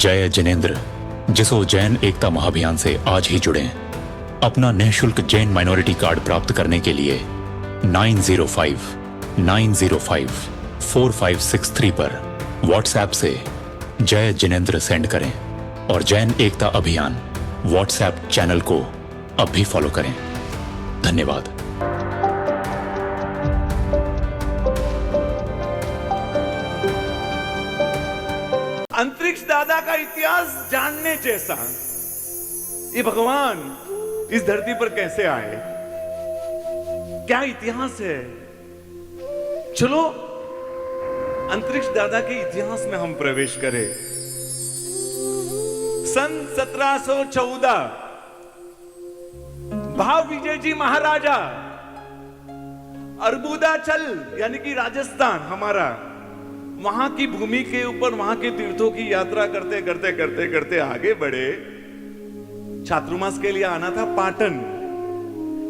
जय जिनेंद्र, जिस जैन एकता महाअभियान से आज ही जुड़ें। अपना निःशुल्क जैन माइनॉरिटी कार्ड प्राप्त करने के लिए 9059054563 पर व्हाट्सएप से जय जिनेंद्र सेंड करें और जैन एकता अभियान व्हाट्सएप चैनल को अब भी फॉलो करें। धन्यवाद। अंतरिक्ष दादा का इतिहास जानने जैसा। ये भगवान इस धरती पर कैसे आए, क्या इतिहास है। चलो अंतरिक्ष दादा के इतिहास में हम प्रवेश करें। सन 1714 भाव विजय जी महाराजा अर्बुदाचल यानी कि राजस्थान हमारा, वहां की भूमि के ऊपर वहां के तीर्थों की यात्रा करते करते करते करते आगे बढ़े। चातुर्मास के लिए आना था पाटन,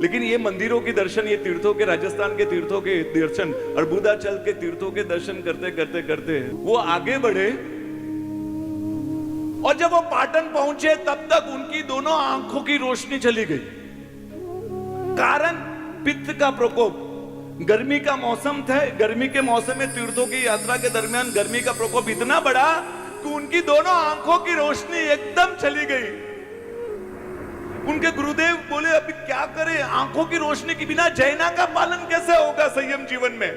लेकिन ये मंदिरों के दर्शन, ये तीर्थों के, राजस्थान के तीर्थों के दर्शन, अर्बुदाचल के तीर्थों के दर्शन करते करते करते वो आगे बढ़े। और जब वो पाटन पहुंचे तब तक उनकी दोनों आंखों की रोशनी चली गई। कारण पित्त का प्रकोप, गर्मी का मौसम था। गर्मी के मौसम में तीर्थों की यात्रा के दरमियान गर्मी का प्रकोप इतना बड़ा कि उनकी दोनों आंखों की रोशनी एकदम चली गई। उनके गुरुदेव बोले अभी क्या करें, आंखों की रोशनी के बिना जैना का पालन कैसे होगा संयम जीवन में।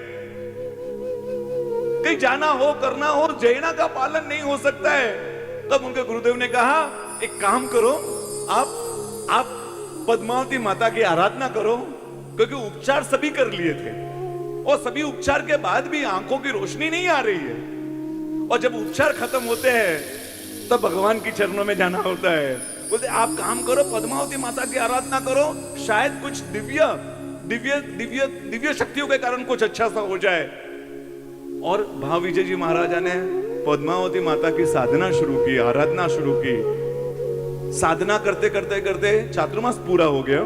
कहीं जाना हो, करना हो, जैना का पालन नहीं हो सकता है। तब उनके गुरुदेव ने कहा एक काम करो, आप पद्मावती माता की आराधना करो, क्योंकि उपचार सभी कर लिए थे और सभी उपचार के बाद भी आंखों की रोशनी नहीं आ रही है। और जब उपचार खत्म होते हैं तब भगवान की चरणों में जाना होता है। बोलते आप काम करो, पद्मावती माता की आराधना करो, शायद कुछ दिव्य दिव्य दिव्य दिव्य शक्तियों के कारण कुछ अच्छा सा हो जाए। और भाव विजय जी महाराजा ने पद्मावती माता की साधना शुरू की, आराधना शुरू की। साधना करते करते करते चातुर्मास पूरा हो गया।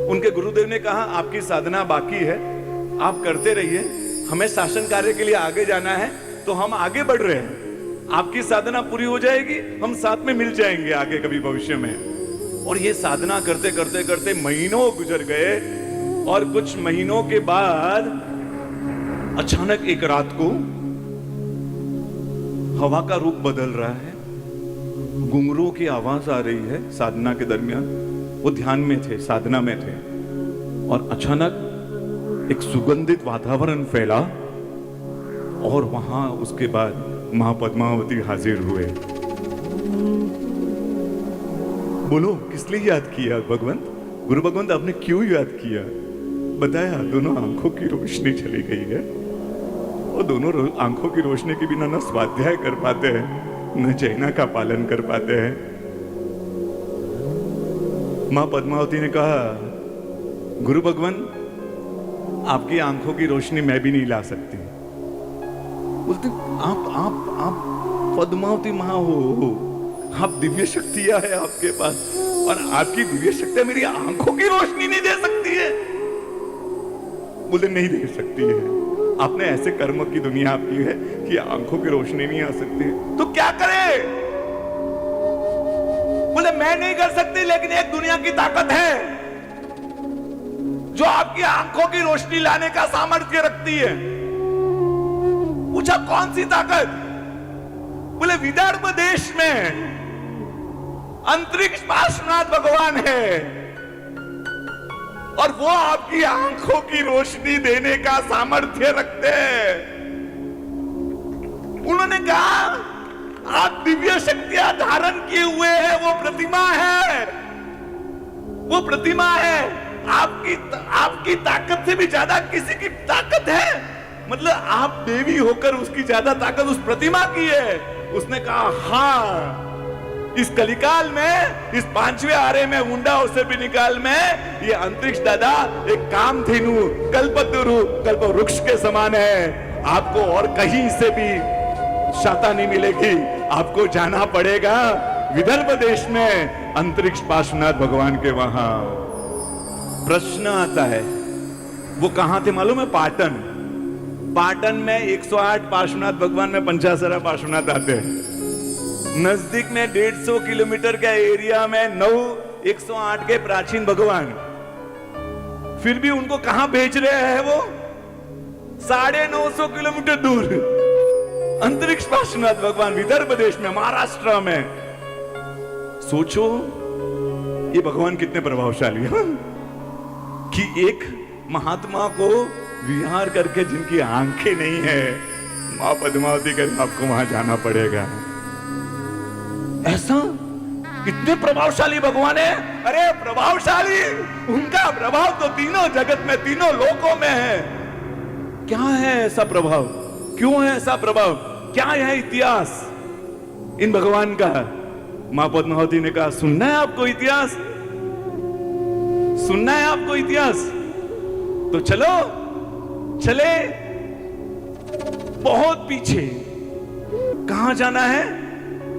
उनके गुरुदेव ने कहा आपकी साधना बाकी है, आप करते रहिए, हमें शासन कार्य के लिए आगे जाना है तो हम आगे बढ़ रहे हैं। आपकी साधना पूरी हो जाएगी, हम साथ में मिल जाएंगे आगे कभी भविष्य में। और ये साधना करते करते करते महीनों गुजर गए। और कुछ महीनों के बाद अचानक एक रात को हवा का रूप बदल रहा है, घुंघरूओं की आवाज आ रही है। साधना के दरमियान वो ध्यान में थे, साधना में थे, और अचानक एक सुगंधित वातावरण फैला। और वहां उसके बाद मां पद्मावती हाजिर हुए। बोलो किस लिए याद किया भगवंत? गुरु भगवंत आपने क्यों याद किया? बताया दोनों आंखों की रोशनी चली गई है और दोनों आंखों की रोशनी के बिना न स्वाध्याय कर पाते हैं, न जैना का पालन कर पाते हैं। मां पद्मावती ने कहा गुरु भगवान आपकी आंखों की रोशनी मैं भी नहीं ला सकती। बोलते आप पद्मावती मां हो, आप दिव्य शक्तियां है आपके पास, और आपकी दिव्य शक्तियां मेरी आंखों की रोशनी नहीं दे सकती है। बोले नहीं दे सकती है, आपने ऐसे कर्म की दुनिया आपकी है कि आंखों की रोशनी नहीं आ सकती। तो क्या करे? बोले मैं नहीं कर सकती, लेकिन एक दुनिया की ताकत है जो आपकी आंखों की रोशनी लाने का सामर्थ्य रखती है। पूछा कौन सी ताकत? बोले विदर्भ देश में अंतरिक्ष पार्श्वनाथ भगवान है और वो आपकी आंखों की रोशनी देने का सामर्थ्य रखते हैं। उन्होंने कहा आप दिव्य शक्तियां धारण किए हुए हैं, वो प्रतिमा है, वो प्रतिमा है। आपकी ताकत से भी ज्यादा किसी की ताकत है, मतलब आप देवी होकर उसकी ज्यादा ताकत उस प्रतिमा की है। उसने कहा हाँ, इस कलिकाल में, इस 5वें आरे में, मुंडा उसे भी निकाल में, ये अंतरिक्ष दादा एक कामधेनु कल्पतरु कल्प वृक्ष के समान है। आपको और कहीं से भी शाता नहीं मिलेगी, आपको जाना पड़ेगा विदर्भ देश में अंतरिक्ष पार्श्वनाथ भगवान के वहां। प्रश्न आता है वो कहां थे मालूम है? पाटन। पाटन में 108 पार्श्वनाथ भगवान में 50 पार्श्वनाथ आते हैं। नजदीक में 150 किलोमीटर के एरिया में 108 के प्राचीन भगवान, फिर भी उनको कहां भेज रहे हैं वो? 950 किलोमीटर दूर अंतरिक्ष पार्श्वनाथ भगवान विदर्भ देश में, महाराष्ट्र में। सोचो ये भगवान कितने प्रभावशाली हैं कि एक महात्मा को विहार करके जिनकी आंखें नहीं है, मां पद्मावती कर आपको वहां जाना पड़ेगा। ऐसा कितने प्रभावशाली भगवान है। अरे प्रभावशाली, उनका प्रभाव तो तीनों जगत में, तीनों लोकों में है। क्या है ऐसा प्रभाव? क्यों है ऐसा प्रभाव? क्या है इतिहास इन भगवान का? मां पद्मावती ने कहा, सुनना है आपको इतिहास? सुनना है आपको इतिहास? तो चलो चले बहुत पीछे। कहां जाना है?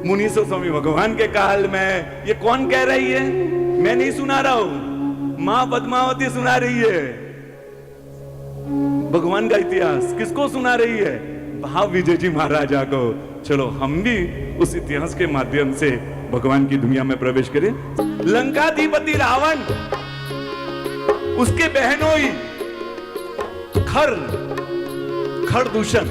मुनीसो स्वामी भगवान के काल में। ये कौन कह रही है? मैं नहीं सुना रहा हूं, मां पद्मावती सुना रही है भगवान का इतिहास। किसको सुना रही है? भाव विजय जी महाराजा को। चलो हम भी उस इतिहास के माध्यम से भगवान की दुनिया में प्रवेश करें। लंकाधिपति रावण, उसके बहनोई खरदूषण,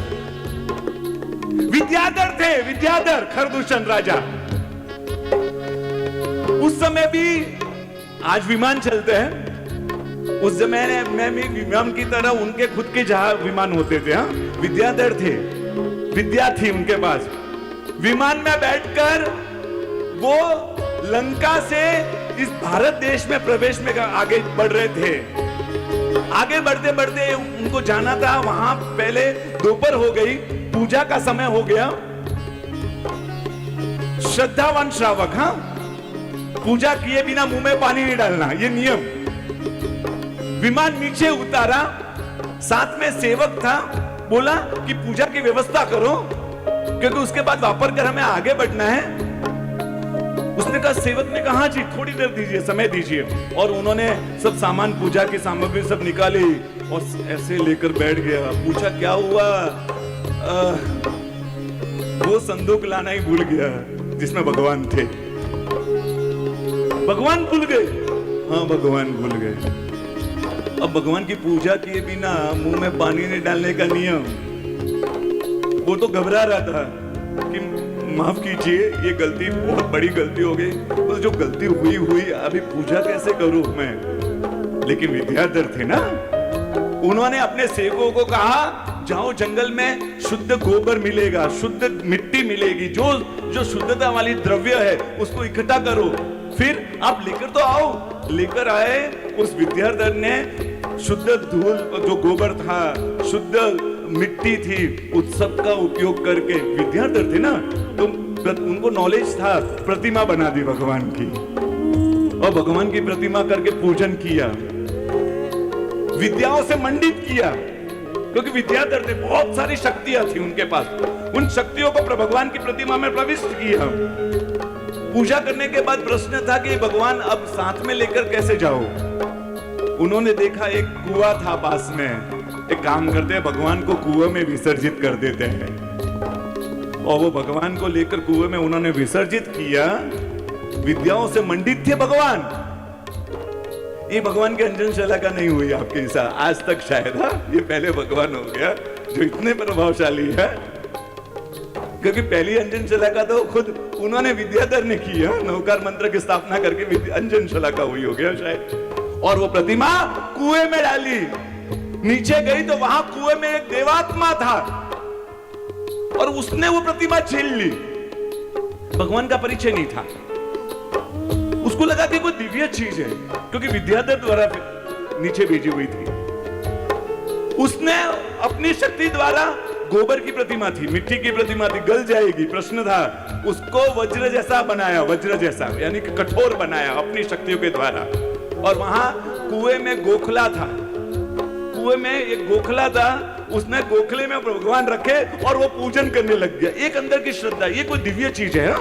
विद्याधर थे, विद्याधर खरदूषण राजा। उस समय भी, आज विमान चलते हैं, उस जमाने में भी विमान की तरह उनके खुद के जहाज विमान होते थे। हाँ, विद्याधर थे, विद्या थी उनके पास। विमान में बैठकर वो लंका से इस भारत देश में प्रवेश में आगे बढ़ रहे थे। आगे बढ़ते बढ़ते उनको जाना था वहां। पहले दोपहर हो गई, पूजा का समय हो गया। श्रद्धावान श्रावक, हाँ, पूजा किए बिना मुंह में पानी नहीं डालना, ये नियम। विमान नीचे उतारा, साथ में सेवक था, बोला कि पूजा की व्यवस्था करो क्योंकि उसके बाद वापस कर हमें आगे बढ़ना है। उसने कहा, सेवक ने कहा, जी थोड़ी देर दीजिए, समय दीजिए। और उन्होंने सब सामान, पूजा की सामग्री सब निकाली और ऐसे लेकर बैठ गया। पूछा क्या हुआ? वो संदूक लाना ही भूल गया जिसमें भगवान थे। भगवान भूल गए। हाँ, भगवान भूल गए। अब भगवान की पूजा किए बिना मुंह में पानी नहीं डालने का नियम। वो तो घबरा रहा था कि माफ कीजिए, ये गलती, बहुत बड़ी गलती हो गई। तो जो गलती हुई अभी पूजा कैसे करूं मैं? लेकिन विद्याधर थे ना, उन्होंने अपने सेवकों को कहा, जाओ जंगल में शुद्ध गोबर मिलेगा, शुद्ध मिट्टी मिलेगी, जो शुद्धता वाली द्रव्य है उसको इकट्ठा करो, फिर आप लेकर तो आओ। लेकर आए। उस विद्याधर ने शुद्ध धूल, जो गोबर था, शुद्ध मिट्टी थी, उस सब का उपयोग करके, विद्याधर थे ना, तो उनको नॉलेज था, प्रतिमा बना दी भगवान की और भगवान की प्रतिमा करके पूजन किया, विद्याओं से मंडित किया। क्योंकि विद्याधर थे, बहुत सारी शक्तियां थी उनके पास। उन शक्तियों को भगवान की प्रतिमा में प्रविष्ट किया। पूजा करने के बाद प्रश्न था कि भगवान अब साथ में लेकर कैसे जाओ? उन्होंने देखा एक कुआं था पास में। एक काम करते हैं, भगवान को कुएं में विसर्जित कर देते हैं। और वो भगवान को लेकर कुएं में उन्होंने विसर्जित किया। विद्याओं से मंडित थे भगवान। ये भगवान के अंजनशाला का नहीं हुई आपके हिस्सा आज तक शायद। हाँ, ये पहले भगवान हो गया जो इतने प्रभावशाली है। क्योंकि पहली अंजनशाला का तो खुद उन्होंने, विद्याधर ने किया, नवकार मंत्र की स्थापना करके अंजनशाला का हुई हो गया शायद। और वो प्रतिमा कुएं में डाली। नीचे गई तो वहां कुएं में एक देवात्मा था और उसने वो प्रतिमा छीन ली। भगवान का परिचय नहीं था। उसको लगा कि कोई दिव्य चीज है, क्योंकि विद्याधर द्वारा नीचे भेजी हुई थी। उसने अपनी शक्ति द्वारा, गोबर की प्रतिमा थी, मिट्टी की प्रतिमा थी, गल जाएगी, प्रश्न था, उसको वज्र जैसा बनाया, वज्र जैसा यानी कि कठोर बनाया अपनी शक्तियों के द्वारा। और वहां कुएं में गोखला था, कुएं में एक गोखला था, उसने गोखले में भगवान रखे और वो पूजन करने लग गया। एक अंदर की श्रद्धा, ये कोई दिव्य चीज है।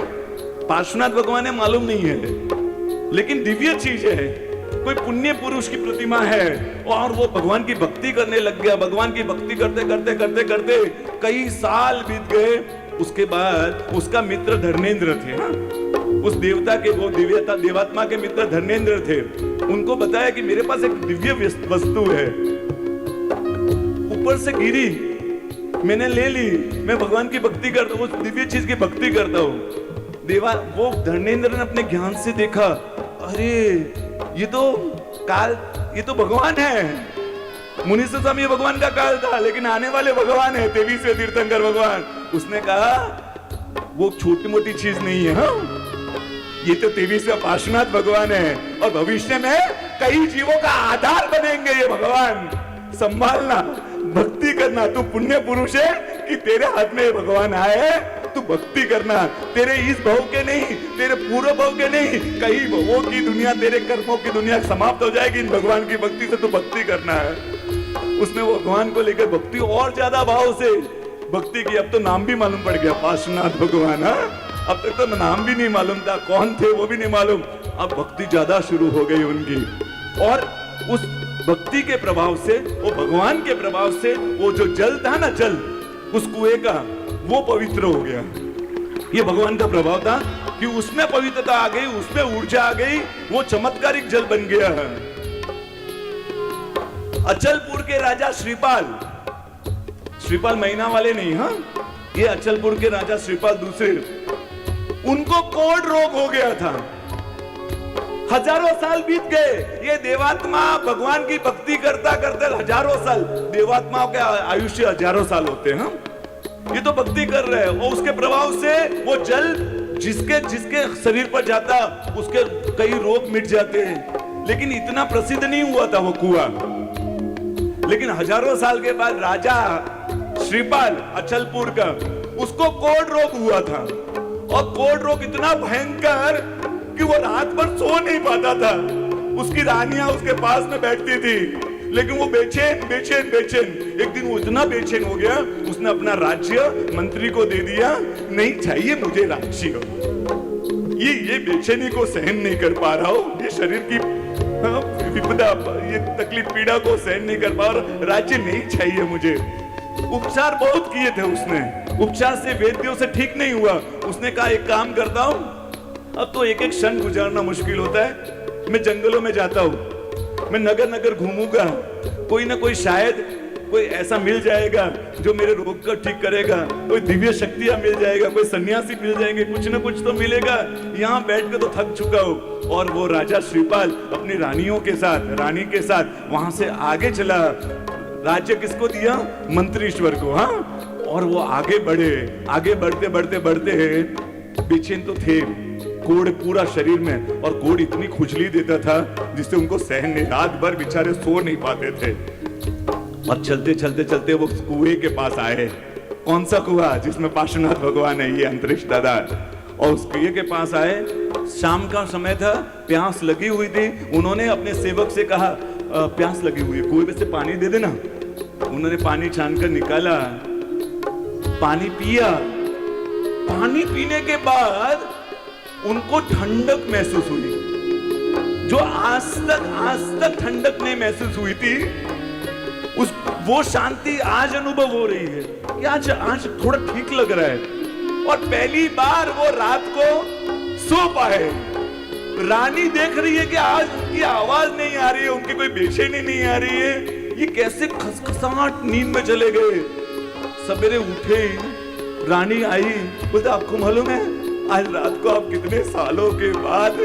पार्श्वनाथ भगवान है मालूम नहीं है, लेकिन दिव्य चीज है, कोई पुण्य पुरुष की प्रतिमा है। और वो भगवान की भक्ति करने लग गया। भगवान की भक्ति करते करते करते करते कई साल बीत गए उसके बाद उसका मित्र धर्मेंद्र थे ना, उस देवता के, वो देवात्मा के मित्र धर्मेंद्र थे। उनको बताया कि मेरे पास एक दिव्य वस्तु है, ऊपर से गिरी, मैंने ले ली, मैं भगवान की भक्ति करता हूँ, उस दिव्य चीज की भक्ति करता हूँ। वो धर्मेंद्र ने अपने ज्ञान से देखा, अरे ये तो भगवान है। मुनीश्वर स्वामी ये भगवान का काल था, लेकिन आने वाले भगवान है 23वें तीर्थंकर भगवान। उसने कहा वो छोटी मोटी चीज नहीं है, हाँ? ये तो 23वें पार्श्वनाथ भगवान है और भविष्य में कई जीवों का आधार बनेंगे ये भगवान। संभालना, भक्ति करना, तू पुण्य पुरुष है कि तेरे हाथ में ये भगवान आए, तू भक्ति करना। तेरे इस भव के नहीं, तेरे पूर्व भव के नहीं, कई भवों की दुनिया, तेरे कर्मों की दुनिया समाप्त हो जाएगी इन भगवान की भक्ति से, तू भक्ति करना है। उसने वो भगवान को लेकर भक्ति और ज्यादा भाव से भक्ति की। अब तो नाम भी मालूम पड़ गया, पार्श्वनाथ भगवान। अब तक तो नाम भी नहीं मालूम था, कौन थे वो भी नहीं मालूम। अब भक्ति ज्यादा शुरू हो गई उनकी, और उस भक्ति के प्रभाव से, वो भगवान के प्रभाव से, वो जो जल था ना, जल उस कुएं का, वो पवित्र हो गया। ये भगवान का प्रभाव था कि उसमें पवित्रता आ गई, उसमें ऊर्जा आ गई, वो चमत्कारिक जल बन गया है। अचलपुर के राजा श्रीपाल महीना वाले नहीं, हाँ, ये अचलपुर के राजा श्रीपाल दूसरे, उनको कोढ़ रोग हो गया था। हजारों साल बीत गए, ये देवात्मा भगवान की भक्ति करता करते हजारों साल, देवात्माओं के आयुष्य हजारों साल होते हैं, ये तो भक्ति कर रहे हैं, और उसके प्रभाव से वो जल जिसके शरीर पर जाता उसके कई रोग मिट जाते हैं। लेकिन इतना प्रसिद्ध नहीं हुआ था वो कुआं। लेकिन हजारों साल के बाद राजा श्रीपाल अचलपुर का, उसको कोढ़ रोग हुआ था, और कोढ़ रोग इतना भयंकर कि वो रात भर सो नहीं पाता था। उसकी रानियां उसके पास में बैठती थी, लेकिन वो बेचैन। एक दिन वो इतना बेचैन हो गया, उसने अपना राज्य मंत्री को दे दिया, नहीं चाहिए मुझे राज्य, ये बेचैनी को सहन नहीं कर पा रहा हूं, ये शरीर की विपदा, ये तकलीफ पीड़ा को सहन नहीं कर पा रहा, राज्य नहीं चाहिए मुझे। उपचार बहुत किए थे उसने, उपचार से, वैद्यों से ठीक नहीं हुआ। उसने कहा एक काम करता हूं, अब तो एक एक क्षण गुजारना मुश्किल होता है, मैं जंगलों में जाता हूं, मैं नगर नगर घूमूंगा, कोई ना कोई शायद कोई ऐसा मिल जाएगा जो मेरे रोग को ठीक करेगा, कोई दिव्य शक्तियां मिल जाएगा, कोई सन्यासी मिल जाएंगे, कुछ ना कुछ तो मिलेगा। यहाँ बैठ के तो थक चुका हूं। और वो राजा श्रीपाल अपनी रानी के साथ वहां से आगे चला। राज्य किसको दिया? मंत्रीश्वर को, हाँ। और वो आगे बढ़ते बेचैन तो थे, कोढ़ पूरा शरीर में, और कोढ़ इतनी खुजली देता था जिससे उनको सहन नहीं, रात भर बेचारे सो नहीं पाते थे। और चलते वो कुएं के पास आए। कौन सा कुआं? जिसमें पार्श्वनाथ भगवान है, ये अंतरिक्ष दादा। और उस कुएं के पास आए, शाम का समय था, प्यास लगी हुई थी। उन्होंने अपने सेवक से कहा प्यास लगी हुई है, कुएं में से पानी दे देना। उन्होंने पानी छानकर निकाला, पानी पिया। पानी पीने के बाद उनको ठंडक महसूस हुई, जो आज तक ठंडक नहीं महसूस हुई थी। वो शांति आज अनुभव हो रही है कि आज थोड़ा ठीक लग रहा है। और पहली बार वो रात को सो पाए। रानी देख रही है कि आज उनकी आवाज नहीं आ रही है, उनकी कोई बेचैनी नहीं आ रही है, ये कैसे खसखसाहट नींद में चले गए। सवेरे उठे, रानी आई, बोलते आपको मालूम है आज रात को आप कितने सालों के बाद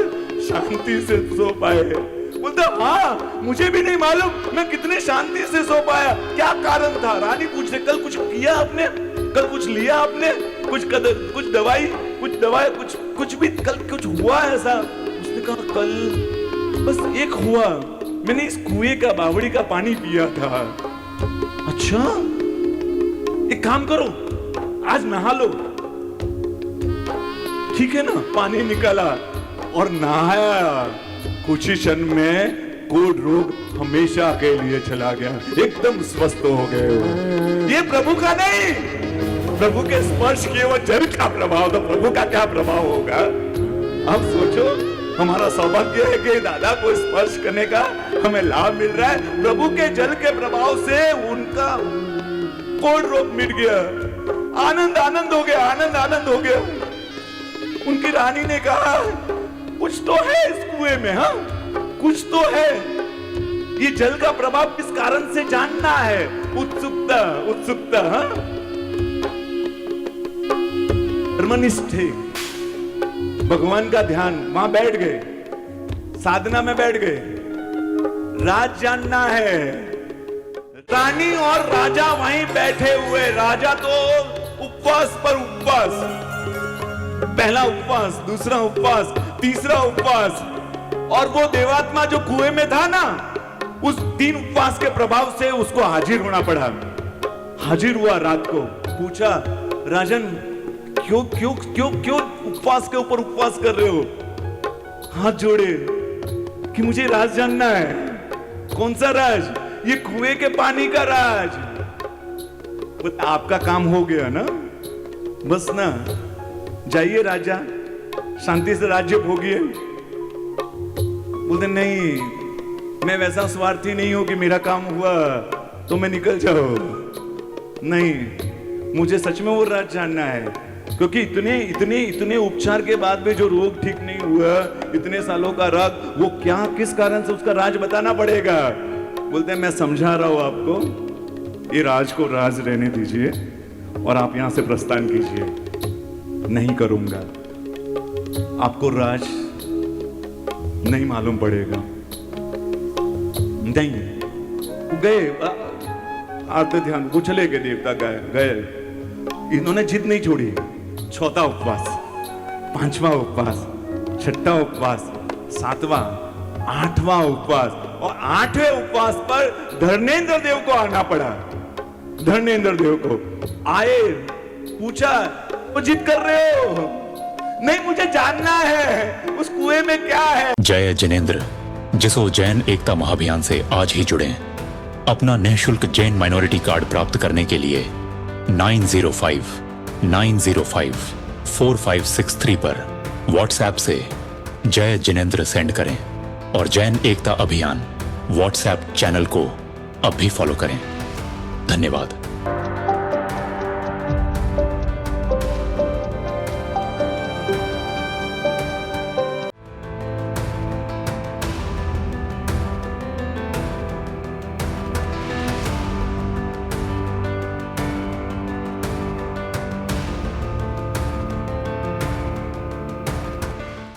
शांति से सो पाए? बोलता हाँ, मुझे भी नहीं मालूम मैं कितने शांति से सो पाया, क्या कारण था? रानी पूछे, कल कुछ किया आपने? कल कुछ लिया आपने? कुछ दवाई कुछ भी कल कुछ हुआ ऐसा? उसने कहा कल बस एक हुआ, मैंने इस कुएं का, बावड़ी का पानी पिया था। अच्छा, एक काम करो, आज नहा लो। ठीक है ना, पानी निकाला और नहाया। कुछ ही क्षण में कोढ़ रोग हमेशा के लिए चला गया, एकदम स्वस्थ हो गए। ये प्रभु का नहीं, प्रभु के स्पर्श किए वो जल का प्रभाव था। प्रभु का क्या प्रभाव होगा? अब सोचो, हमारा सौभाग्य है कि दादा को स्पर्श करने का हमें लाभ मिल रहा है। प्रभु के जल के प्रभाव से उनका कोढ़ रोग मिट गया। आनंद आनंद हो गया, आनंद आनंद हो गया। उनकी रानी ने कहा कुछ तो है इस कुएं में, हाँ कुछ तो है, ये जल का प्रभाव किस कारण से जानना है। उत्सुकता उत्सुकता, हाँ धर्मनिष्ठ भगवान का ध्यान, वहां बैठ गए, साधना में बैठ गए, राज जानना है। रानी और राजा वहीं बैठे हुए, राजा तो उपवास पर उपवास, पहला उपवास, दूसरा उपवास, तीसरा उपवास, और वो देवात्मा जो कुएं में था ना, उस 3 उपवास के प्रभाव से उसको हाजिर होना पड़ा। हाजिर हुआ रात को, पूछा राजन क्यों क्यों क्यों क्यों उपवास के ऊपर उपवास कर रहे हो? हाथ जोड़े कि मुझे राज जानना है। कौन सा राज? ये कुएं के पानी का राज। आपका काम हो गया ना, बस ना, जाइए राजा, शांति से राज्य भोगिए। बोलते नहीं, मैं वैसा स्वार्थी नहीं हूं कि मेरा काम हुआ तो मैं निकल जाऊं। नहीं, मुझे सच में वो राज जानना है, क्योंकि इतने इतने इतने उपचार के बाद भी जो रोग ठीक नहीं हुआ, इतने सालों का राग, वो क्या किस कारण से, उसका राज बताना पड़ेगा। बोलते हैं मैं समझा रहा हूं आपको, ये राज को राज रहने दीजिए और आप यहां से प्रस्थान कीजिए। नहीं करूंगा, आपको राज नहीं मालूम पड़ेगा। नहीं गए, आते ध्यान, वो चले गए, देवता गए। इन्होंने जिद नहीं छोड़ी। चौथा उपवास, 5वां उपवास, 6वां उपवास, 7वां, 8वां उपवास, और 8वें उपवास पर धर्मेंद्र देव को आना पड़ा। धर्मेंद्र देव को आए, पूछा वो जिद कर रहे हो? नहीं, मुझे जानना है उस कुएं में क्या है। जय जिनेंद्र, जिसो जैन एकता महाअभियान से आज ही जुड़ें। अपना निःशुल्क जैन माइनॉरिटी कार्ड प्राप्त करने के लिए 9059054563 पर व्हाट्सएप से जय जिनेंद्र सेंड करें और जैन एकता अभियान व्हाट्सएप चैनल को अब भी फॉलो करें। धन्यवाद।